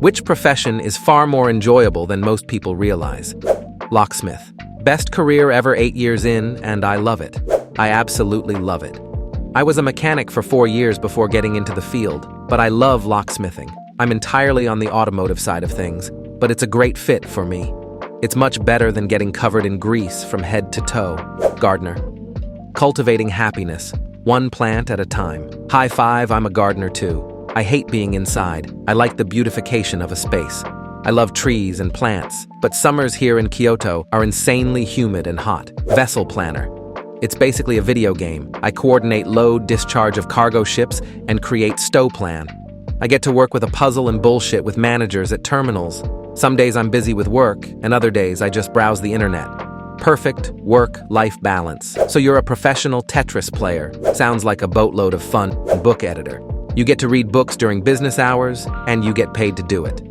Which profession is far more enjoyable than most people realize? Locksmith. Best career ever, 8 years in, and I love it. I absolutely love it. I was a mechanic for 4 years before getting into the field, but I love locksmithing. I'm entirely on the automotive side of things, but it's a great fit for me. It's much better than getting covered in grease from head to toe. Gardener. Cultivating happiness, one plant at a time. High five, I'm a gardener too. I hate being inside. I like the beautification of a space. I love trees and plants, but summers here in Kyoto are insanely humid and hot. Vessel planner. It's basically a video game. I coordinate load, discharge of cargo ships, and create stow plan. I get to work with a puzzle and bullshit with managers at terminals. Some days I'm busy with work, and other days I just browse the internet. Perfect work-life balance. So you're a professional Tetris player. Sounds like a boatload of fun. Book editor. You get to read books during business hours, and you get paid to do it.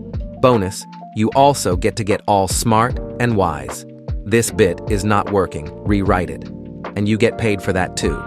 Bonus, you also get to get all smart and wise. This bit is not working, rewrite it. And you get paid for that too.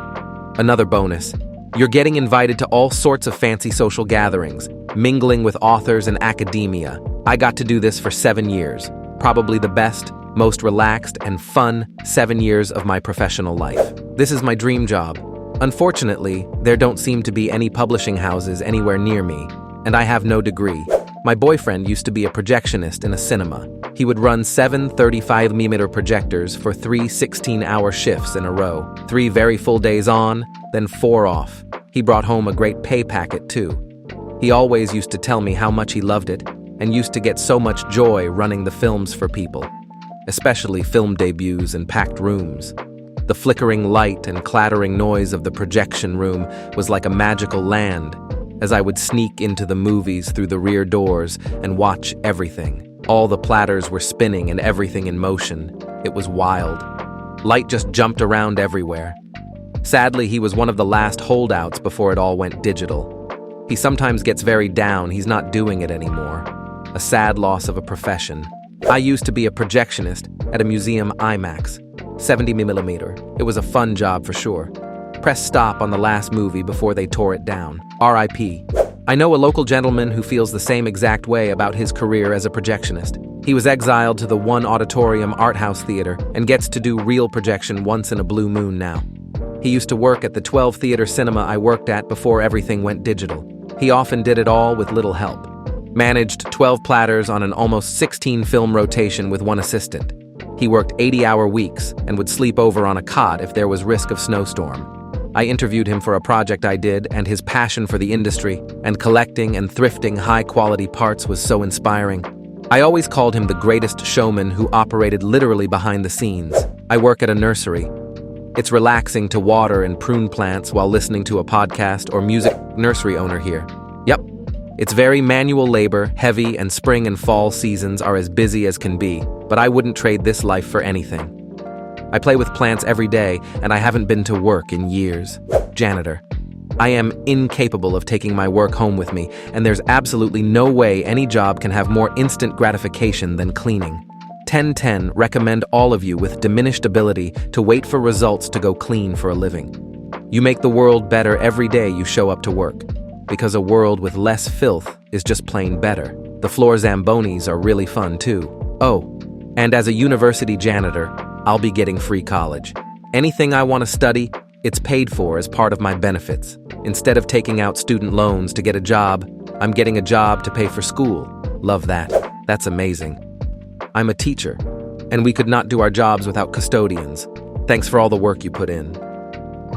Another bonus, you're getting invited to all sorts of fancy social gatherings, mingling with authors and academia. I got to do this for 7 years. Probably the best, most relaxed, and fun 7 years of my professional life. This is my dream job. Unfortunately, there don't seem to be any publishing houses anywhere near me, and I have no degree. My boyfriend used to be a projectionist in a cinema. He would run 7 35mm projectors for 3 16-hour shifts in a row. 3 very full days on, then 4 off. He brought home a great pay packet too. He always used to tell me how much he loved it, and used to get so much joy running the films for people, especially film debuts and packed rooms. The flickering light and clattering noise of the projection room was like a magical land, as I would sneak into the movies through the rear doors and watch everything. All the platters were spinning and everything in motion. It was wild. Light just jumped around everywhere. Sadly, he was one of the last holdouts before it all went digital. He sometimes gets very down, he's not doing it anymore. A sad loss of a profession. I used to be a projectionist at a museum IMAX, 70mm. It was a fun job for sure. Press stop on the last movie before they tore it down. R.I.P. I know a local gentleman who feels the same exact way about his career as a projectionist. He was exiled to the One Auditorium Art House Theater and gets to do real projection once in a blue moon now. He used to work at the 12 theater cinema I worked at before everything went digital. He often did it all with little help. Managed 12 platters on an almost 16 film rotation with one assistant. He worked 80-hour weeks and would sleep over on a cot if there was risk of snowstorm. I interviewed him for a project I did, and his passion for the industry and collecting and thrifting high-quality parts was so inspiring. I always called him the greatest showman who operated literally behind the scenes. I work at a nursery. It's relaxing to water and prune plants while listening to a podcast or music. Nursery owner here. Yep. It's very manual labor, heavy, and spring and fall seasons are as busy as can be, but I wouldn't trade this life for anything. I play with plants every day, and I haven't been to work in years. Janitor. I am incapable of taking my work home with me, and there's absolutely no way any job can have more instant gratification than cleaning. 1010 recommend all of you with diminished ability to wait for results to go clean for a living. You make the world better every day you show up to work, because a world with less filth is just plain better. The floor Zambonis are really fun too. Oh, and as a university janitor, I'll be getting free college. Anything I want to study, it's paid for as part of my benefits. Instead of taking out student loans to get a job, I'm getting a job to pay for school. Love that. That's amazing. I'm a teacher, and we could not do our jobs without custodians. Thanks for all the work you put in.